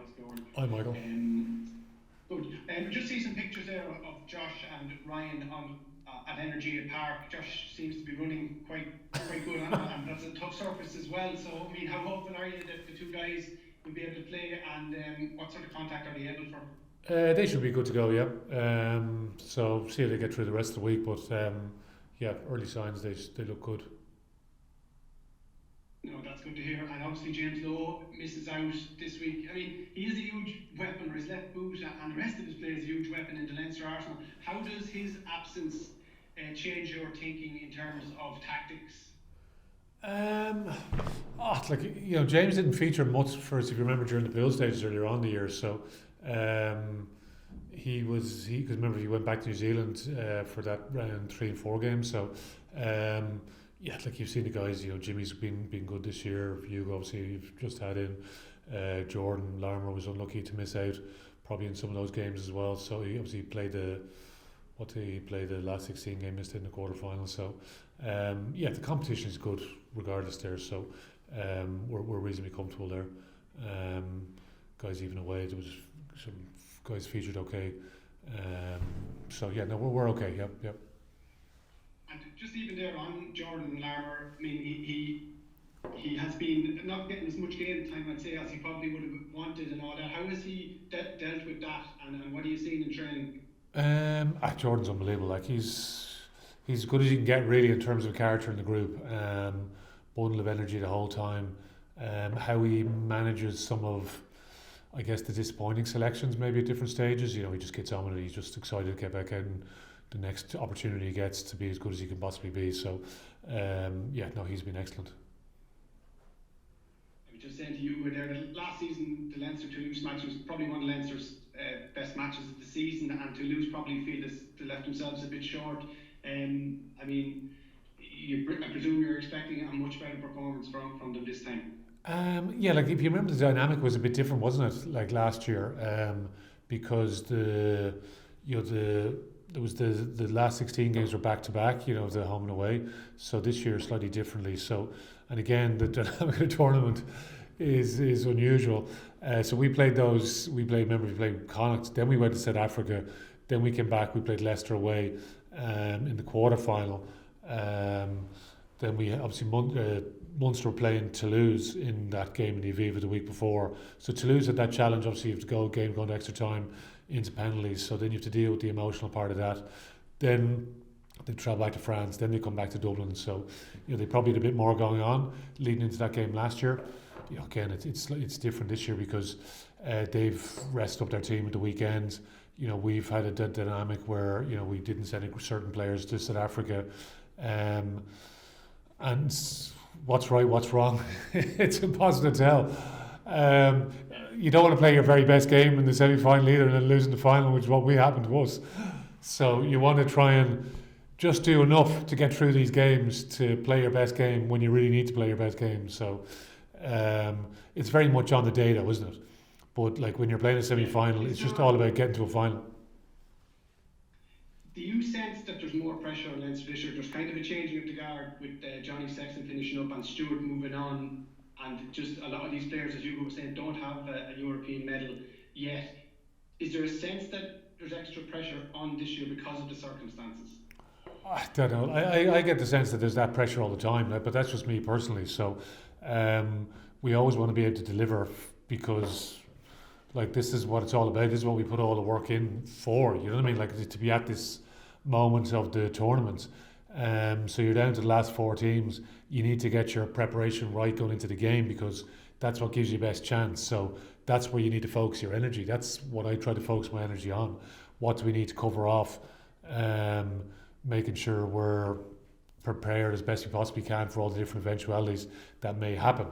how's it going? Hi, Michael. Good. Just see some pictures there of Josh and Ryan on at Energy Park. Josh seems to be running quite good, and that's a tough surface as well. So, I mean, how hopeful are you that the two guys will be able to play, and what sort of contact are they able for? They should be good to go, yeah. So see how they get through the rest of the week, but yeah, early signs they look good. No, that's good to hear. And obviously James Lowe misses out this week. I mean, he is a huge weapon, or his left boot, and the rest of his play is a huge weapon in the Leinster Arsenal. How does his absence change your thinking in terms of tactics? Um, like James didn't feature much for us, if you remember, during the build stages earlier on in the year. So um, because remember he went back to New Zealand for that round 3 and 4 games. So um, yeah, like you've seen the guys. Jimmy's been good this year. Hugo, obviously, you've just had in. Jordan Lambert was unlucky to miss out, probably in some of those games as well. So he obviously played the last 16 game, missed it in the quarterfinal. So yeah, the competition is good regardless there. So we're reasonably comfortable there. Guys even away, there was some guys featured okay. So yeah, no, we're okay. Yep. And just even there on Jordan Larmour, I mean, he has been not getting as much game time, I'd say, as he probably would have wanted and all that. How has he dealt with that, and what are you seeing in training? Jordan's unbelievable. Like he's as good as you can get really in terms of character in the group. Bundle of energy the whole time. How he manages some of, I guess, the disappointing selections maybe at different stages. He just gets on with it. He's just excited to get back in. The next opportunity he gets to be as good as he can possibly be. So, yeah, no, he's been excellent. I was just saying to you, were there last season, the Leinster Toulouse match was probably one of Leinster's best matches of the season, and Toulouse probably feel they left themselves a bit short. I mean, I presume you're expecting a much better performance from them this time. Yeah, like if you remember, the dynamic was a bit different, wasn't it? Like last year, because there was the last 16 games were back to back, the home and away. So this year slightly differently. So, and again, the dynamic of the tournament is unusual. So we played those. We played Connacht. Then we went to South Africa. Then we came back. We played Leicester away in the quarterfinal. Then we obviously Munster were playing Toulouse in that game in the Aviva the week before. So Toulouse had that challenge. Obviously, you have to go game going to extra time into penalties. So then you have to deal with the emotional part of that. Then they travel back to France. Then they come back to Dublin. So they probably had a bit more going on leading into that game last year. Again, it's different this year because they've rested up their team at the weekend. We've had a dynamic where we didn't send certain players to South Africa. And what's right, what's wrong, it's impossible to tell. You don't want to play your very best game in the semi-final either and then lose in the final, which is what happened to us. So you want to try and just do enough to get through these games to play your best game when you really need to play your best game. So it's very much on the day though, isn't it? But like when you're playing a semi-final, it's just all about getting to a final. Do you sense that there's more pressure on Leinster this year? There's kind of a changing of the guard with Johnny Sexton finishing up and Stewart moving on, and just a lot of these players, as you were saying, don't have a European medal yet. Is there a sense that there's extra pressure on this year because of the circumstances? I don't know. I get the sense that there's that pressure all the time, but that's just me personally. So we always want to be able to deliver because like this is what it's all about. This is what we put all the work in for. You know what I mean? Like to be at this moment of the tournament. So you're down to the last 4 teams. You need to get your preparation right going into the game because that's what gives you the best chance. So that's where you need to focus your energy. That's what I try to focus my energy on. What do we need to cover off? Making sure we're prepared as best we possibly can for all the different eventualities that may happen.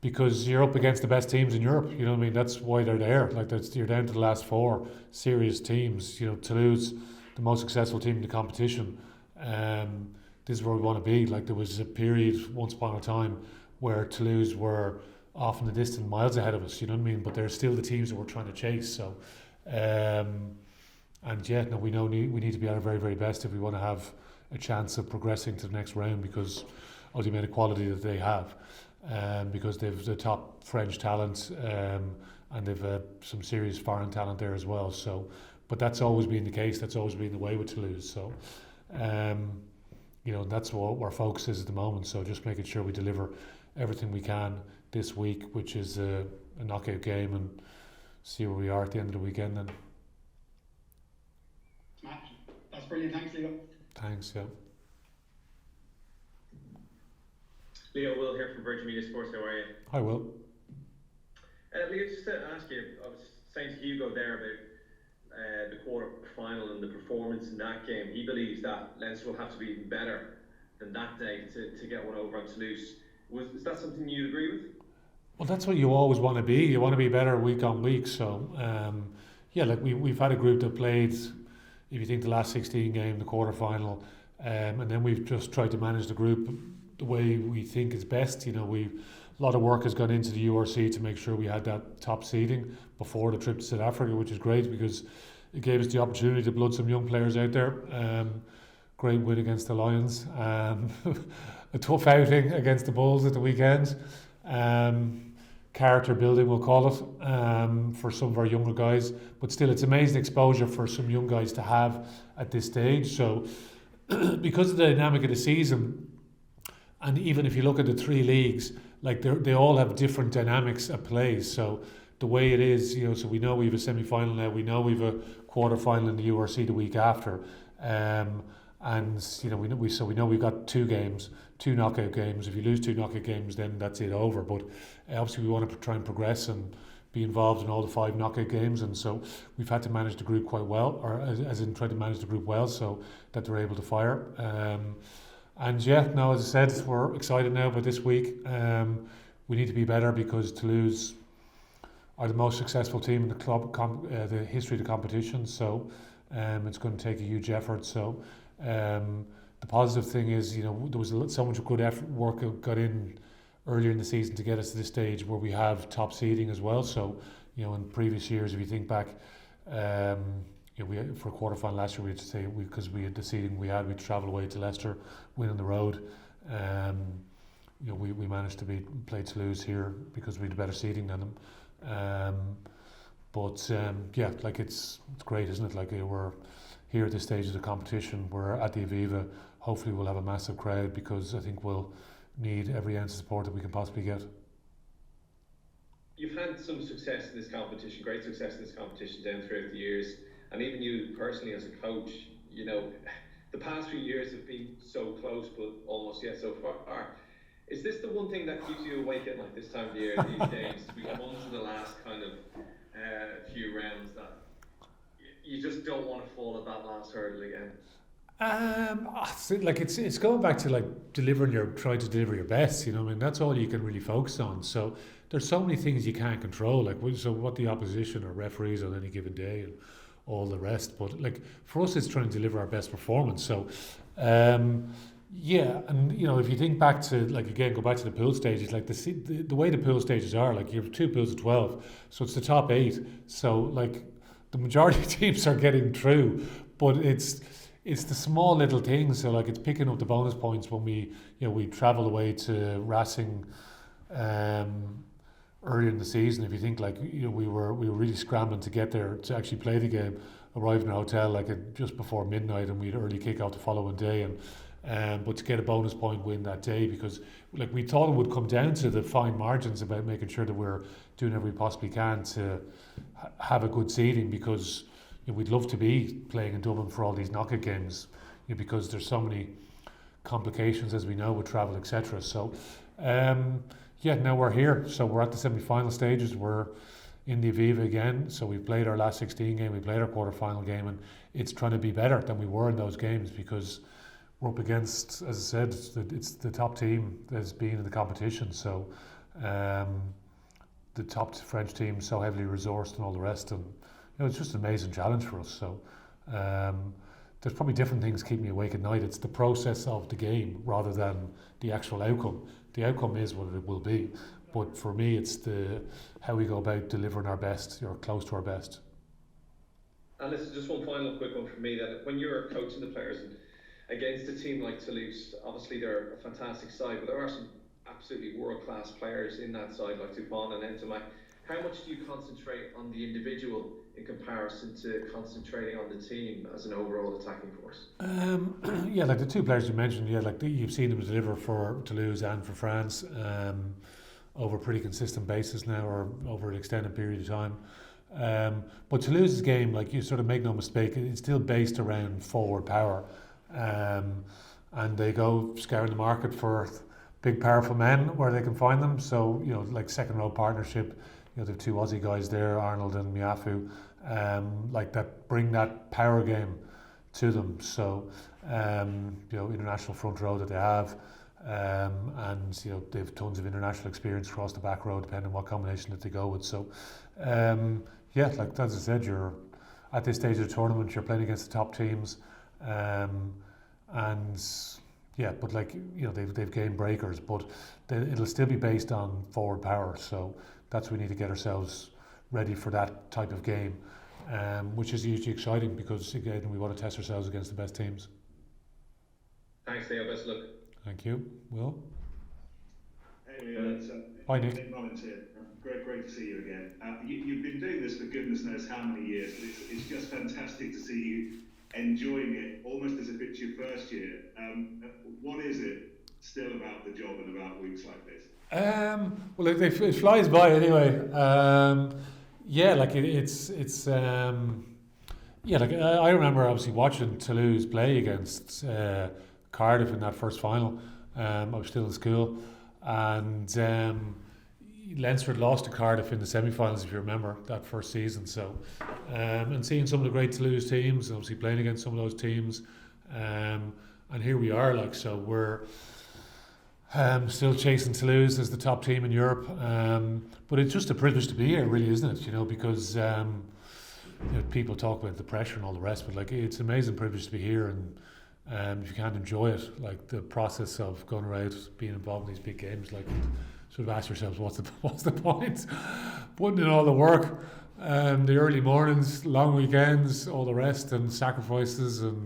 Because you're up against the best teams in Europe, you know what I mean? That's why they're there. Like you're down to the last 4 serious teams. Toulouse, the most successful team in the competition. This is where we want to be. Like there was a period once upon a time where Toulouse were off in the distance, miles ahead of us. You know what I mean? But they're still the teams that we're trying to chase. So, and yet, no, we need to be at our very, very best if we want to have a chance of progressing to the next round because of the amount of quality that they have. because they've the top French talent, and they've some serious foreign talent there as well. So, but that's always been the case. That's always been the way with Toulouse. So, that's what our focus is at the moment. So just making sure we deliver everything we can this week, which is a knockout game, and see where we are at the end of the weekend then. Smash. That's brilliant. Thanks, Leo. Thanks, yeah. Leo, Will here from Virgin Media Sports. How are you? Hi, Will. Leo, just to ask you, I was saying to Hugo there about the quarter final and the performance in that game. He believes that Leinster will have to be even better than that day to get one over on Toulouse. Is that something you'd agree with? Well, that's what you always want to be. You want to be better week on week. So, we've had a group that played, if you think the last 16 game, the quarter final, and then we've just tried to manage the group the way we think is best. A lot of work has gone into the URC to make sure we had that top seeding before the trip to South Africa, which is great because it gave us the opportunity to blood some young players out there. Great win against the Lions. A tough outing against the Bulls at the weekend. Character building, we'll call it, for some of our younger guys. But still, it's amazing exposure for some young guys to have at this stage. So, because of the dynamic of the season, and even if you look at the three leagues, like they all have different dynamics at play. So the way it is, so we know we have a semi-final now. We know we have a quarter-final in the URC the week after, and we know we've got two knockout games. If you lose two knockout games, then that's it over. But obviously we want to try and progress and be involved in all the 5 knockout games, and so we've had to manage the group quite well, or as in try to manage the group well, so that they're able to fire. As I said, we're excited now about this week. We need to be better because Toulouse are the most successful team in the club, the history of the competition. So it's going to take a huge effort. So the positive thing is, there was so much good work got in earlier in the season to get us to this stage where we have top seeding as well. So in previous years, if you think back, we for a quarter final last year, we had to say because we had the seeding we'd travel away to Leicester, win on the road. We managed to play Toulouse here because we had a better seeding than them. It's great, isn't it? Like we're here at this stage of the competition. We're at the Aviva. Hopefully, we'll have a massive crowd because I think we'll need every ounce of support that we can possibly get. You've had some success in this competition, great success in this competition down throughout the years. And even you personally as a coach, the past few years have been so close, but almost yet so far. Is this the one thing that keeps you awake at night this time of the year, these days? We come on to the last kind of few rounds that you just don't want to fall at that last hurdle again. It's going back to trying to deliver your best. That's all you can really focus on. So there's so many things you can't control, what the opposition or referees on any given day and all the rest. But for us, it's trying to deliver our best performance. So and if you think back to go back to the pool stages, the way the pool stages are, you have 2 pools of 12, so it's the top 8. So the majority of teams are getting through, but it's the small little things. So it's picking up the bonus points when we travel away to Racing earlier in the season. If you think we were really scrambling to get there to actually play the game, arrived in a hotel at just before midnight, and we had early kick out the following day, and but to get a bonus point win that day, because we thought it would come down to the fine margins about making sure that we're doing everything we possibly can to have a good seeding, because we'd love to be playing in Dublin for all these knockout games, because there's so many complications, as we know, with travel, etc. So now we're here. So we're at the semi-final stages. We're in the Aviva again. So we've played our last 16 game. We played our quarter-final game, and it's trying to be better than we were in those games, because we're up against, as I said, it's the top team that's been in the competition. So the top French team, so heavily resourced and all the rest, and it's just an amazing challenge for us. So there's probably different things keep me awake at night. It's the process of the game rather than the actual outcome. The outcome is what it will be, but for me, it's how we go about delivering our best, or close to our best. And this is just one final quick one for me, that when you're coaching the players against a team like Toulouse, obviously they're a fantastic side, but there are some absolutely world-class players in that side, like Tupon and Entomac. How much do you concentrate on the individual in comparison to concentrating on the team as an overall attacking force? Yeah, like the two players you mentioned, yeah, like you've seen them deliver for Toulouse and for France over a pretty consistent basis now, or over an extended period of time. But Toulouse's game, like you sort of make no mistake, it's still based around forward power, and they go scouring the market for big, powerful men where they can find them. So like second row partnership, the two Aussie guys there, Arnold and Miafu, like that bring that power game to them. So international front row that they have. And they have tons of international experience across the back row, depending on what combination that they go with. So, like as I said, you're at this stage of the tournament, you're playing against the top teams, but they've game breakers, but it'll still be based on forward power. So that's we need to get ourselves ready for that type of game, which is hugely exciting because again we want to test ourselves against the best teams. Thanks, Leo. Best of luck. Thank you. Will? Hey, Leo. It's, Hi, Nick. Nick Mullins here. Great to see you again. You've been doing this for goodness knows how many years, but it's just fantastic to see you enjoying it almost as if it's your first year. What is it still about the job and about weeks like this? Well, it flies by anyway. I remember obviously watching Toulouse play against Cardiff in that first final. I was still in school, and Leinster had lost to Cardiff in the semi-finals, if you remember that first season. So, and seeing some of the great Toulouse teams, obviously playing against some of those teams, and here we are. Like, so we're still chasing Toulouse as the top team in Europe. But it's just a privilege to be here, really, isn't it? Because people talk about the pressure and all the rest, but like it's an amazing privilege to be here, and if you can't enjoy it, like the process of going around, being involved in these big games, like sort of ask yourselves, what's the point? Putting in all the work, the early mornings, long weekends, all the rest, and sacrifices, and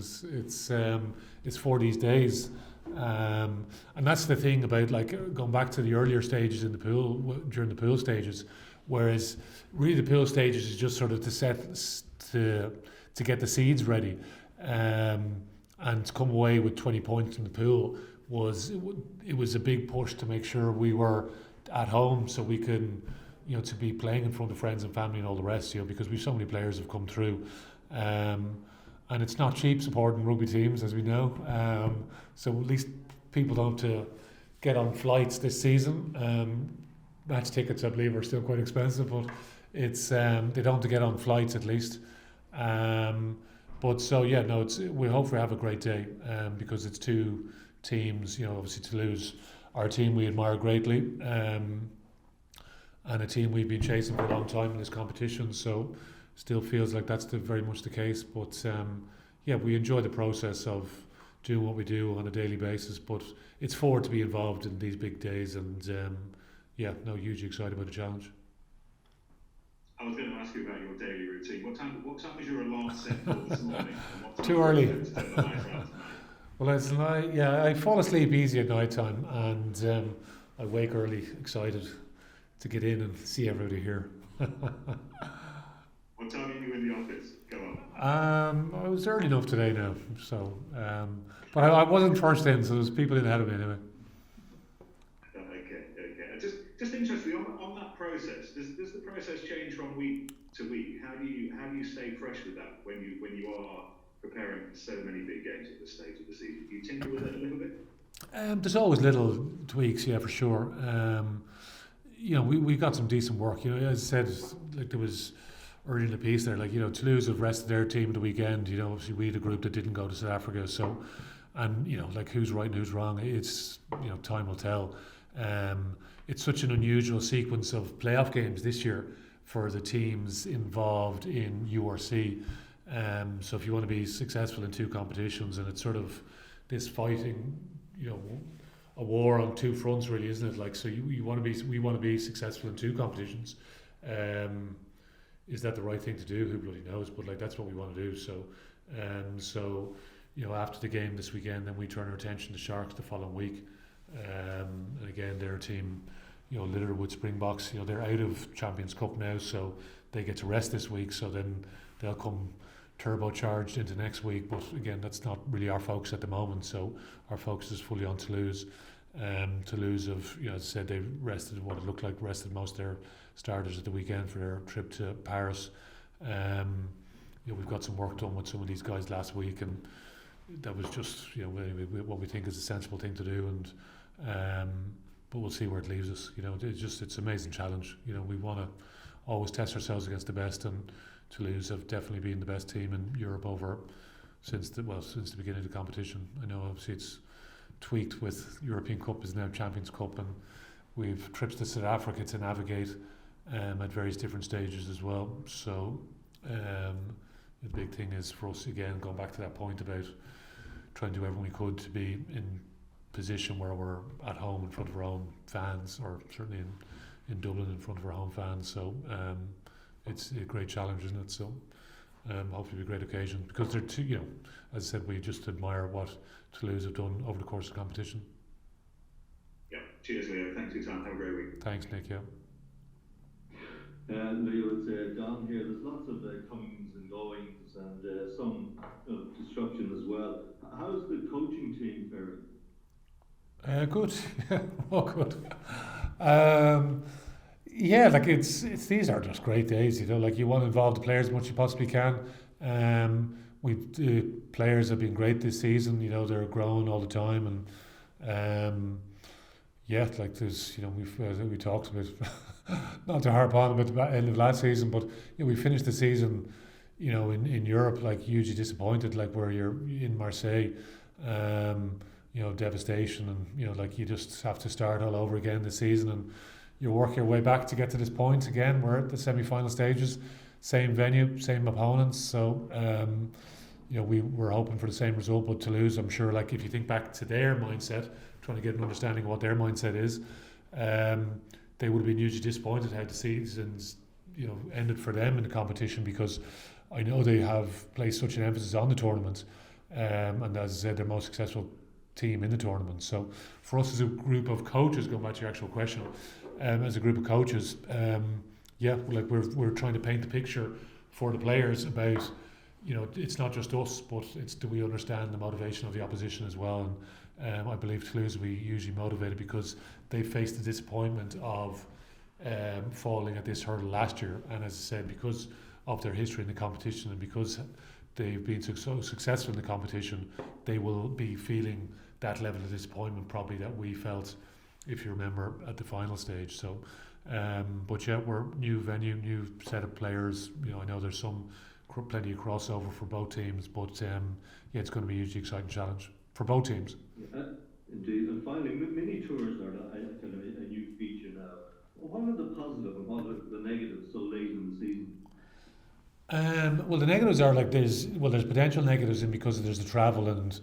it's for these days. And that's the thing about like going back to the earlier stages in the pool, during the pool stages, whereas really the pool stages is just sort of to get the seeds ready, and to come away with 20 points in the pool it was a big push to make sure we were at home so we can to be playing in front of friends and family and all the rest, because we've so many players have come through, and it's not cheap supporting rugby teams, as we know. So at least people don't have to get on flights this season. Match tickets, I believe, are still quite expensive, but it's they don't have to get on flights at least. We hope we have a great day, because it's two teams. Obviously Toulouse, our team we admire greatly, and a team we've been chasing for a long time in this competition. So still feels like that's very much the case. But we enjoy the process of doing what we do on a daily basis. But it's forward to be involved in these big days, and hugely excited about the challenge. I was going to ask you about your daily routine. What time was your alarm set for this morning? And what time Too early. to turn the lights around tonight? Well, I fall asleep easy at night time, and I wake early, excited to get in and see everybody here. What time are you in the office? Go on. I was early enough today now, so but I wasn't first in, so there was people in ahead of me anyway. Okay. Just interestingly, on that process, does the process change from week to week? How do you stay fresh with that when you are preparing for so many big games at this stage of the season? Do you tinker with it a little bit? There's always little tweaks, for sure. We got some decent work. As I said, like there was early in the piece there, like Toulouse have rested their team at the weekend. Obviously we the group that didn't go to South Africa. So, and like who's right and who's wrong, it's time will tell. It's such an unusual sequence of playoff games this year for the teams involved in URC. So if you want to be successful in two competitions, and it's sort of this fighting, a war on two fronts, really, isn't it? Like, so we want to be successful in two competitions. Is that the right thing to do? Who bloody knows? But like that's what we want to do. So, after the game this weekend, then we turn our attention to Sharks the following week. And again, their team, littered with Springboks. They're out of Champions Cup now, so they get to rest this week. So then they'll come turbocharged into next week. But again, that's not really our focus at the moment. So our focus is fully on Toulouse. Toulouse have, as I said, they rested what it looked like rested most of their starters at the weekend for their trip to Paris. We've got some work done with some of these guys last week, and that was just what we think is a sensible thing to do. And but we'll see where it leaves us. It's an amazing challenge. We want to always test ourselves against the best, and Toulouse have definitely been the best team in Europe since the beginning of the competition. I know obviously it's tweaked with European Cup is now Champions Cup, and we've trips to South Africa to navigate at various different stages as well. So the big thing is for us, again, going back to that point about trying to do everything we could to be in position where we're at home in front of our own fans, or certainly in Dublin in front of our home fans. So it's a great challenge, isn't it? So hopefully it'll be a great occasion, because they're two, as I said, we just admire what Toulouse have done over the course of the competition. Yeah, cheers, Leo. Thanks for your time. Have a great week. Thanks, Nick. Yeah. Leo, it's Don here. There's lots of comings and goings, and some destruction as well. How's the coaching team faring? Good. Good. It's these are just great days. You want to involve the players as much as you possibly can. Players have been great this season. They're growing all the time, and there's we talked about not to harp on about the end of last season, but we finished the season in Europe hugely disappointed, where you're in Marseille, devastation, and you just have to start all over again this season, and you work your way back to get to this point again. We're at the semi-final stages, same venue, same opponents, so we were hoping for the same result. But Toulouse, I'm sure, if you think back to their mindset, trying to get an understanding of what their mindset is, they would have been hugely disappointed how the season's ended for them in the competition, because I know they have placed such an emphasis on the tournament, and as I said, their most successful team in the tournament. So for us as a group of coaches, going back to your actual question, as a group of coaches, we're trying to paint the picture for the players about, it's not just us, but it's, do we understand the motivation of the opposition as well? And I believe Toulouse will be hugely motivated, because they faced the disappointment of falling at this hurdle last year, and as I said, because of their history in the competition, and because they've been so successful in the competition, they will be feeling that level of disappointment probably that we felt, if you remember, at the final stage. So we're new venue, new set of players. I know there's plenty of crossover for both teams, but it's going to be a hugely exciting challenge for both teams. Indeed. And finally, mini tours are kind of a new feature now. What are the positive and what are the negatives so late in the season? Well, the negatives are there's potential negatives, because there's the travel and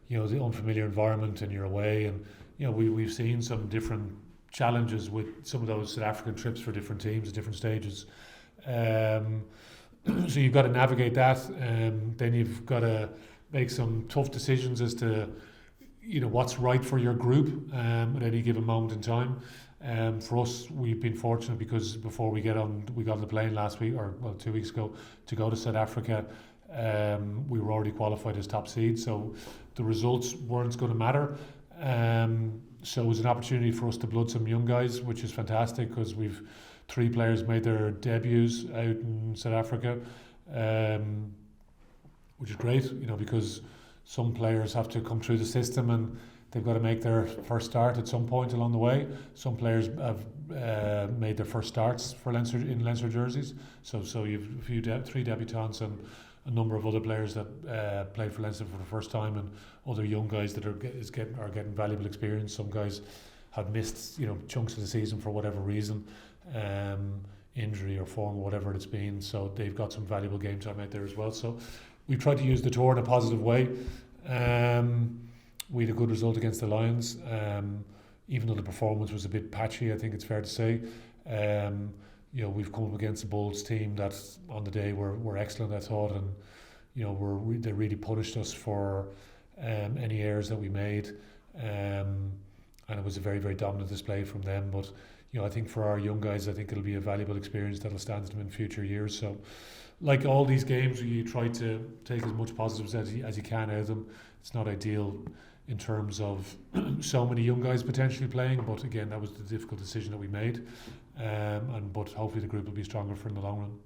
the unfamiliar environment, and you're away, and we've seen some different challenges with some of those South African trips for different teams at different stages. So you've got to navigate that, then you've got to make some tough decisions as to what's right for your group at any given moment in time. For us, we've been fortunate, because before we got on the plane last week, 2 weeks ago, to go to South Africa, we were already qualified as top seed, so the results weren't going to matter. So it was an opportunity for us to blood some young guys, which is fantastic, because we've 3 players made their debuts out in South Africa, which is great, because some players have to come through the system and they've got to make their first start at some point along the way. Some players have made their first starts for Leinster in Leinster jerseys. So you've 3 debutants and a number of other players that played for Leinster for the first time, and other young guys that are getting valuable experience. Some guys have missed chunks of the season for whatever reason, injury or form or whatever it's been. So they've got some valuable game time out there as well. So we tried to use the tour in a positive way. We had a good result against the Lions, even though the performance was a bit patchy, I think it's fair to say. We've come up against a Bulls team that on the day were excellent, I thought, and they really punished us for any errors that we made. And and it was a very, very dominant display from them. But I think for our young guys, I think it'll be a valuable experience that'll stand to them in future years. So, like all these games, you try to take as much positives as you can out of them. It's not ideal in terms of so many young guys potentially playing, but again, that was the difficult decision that we made. But hopefully the group will be stronger for in the long run.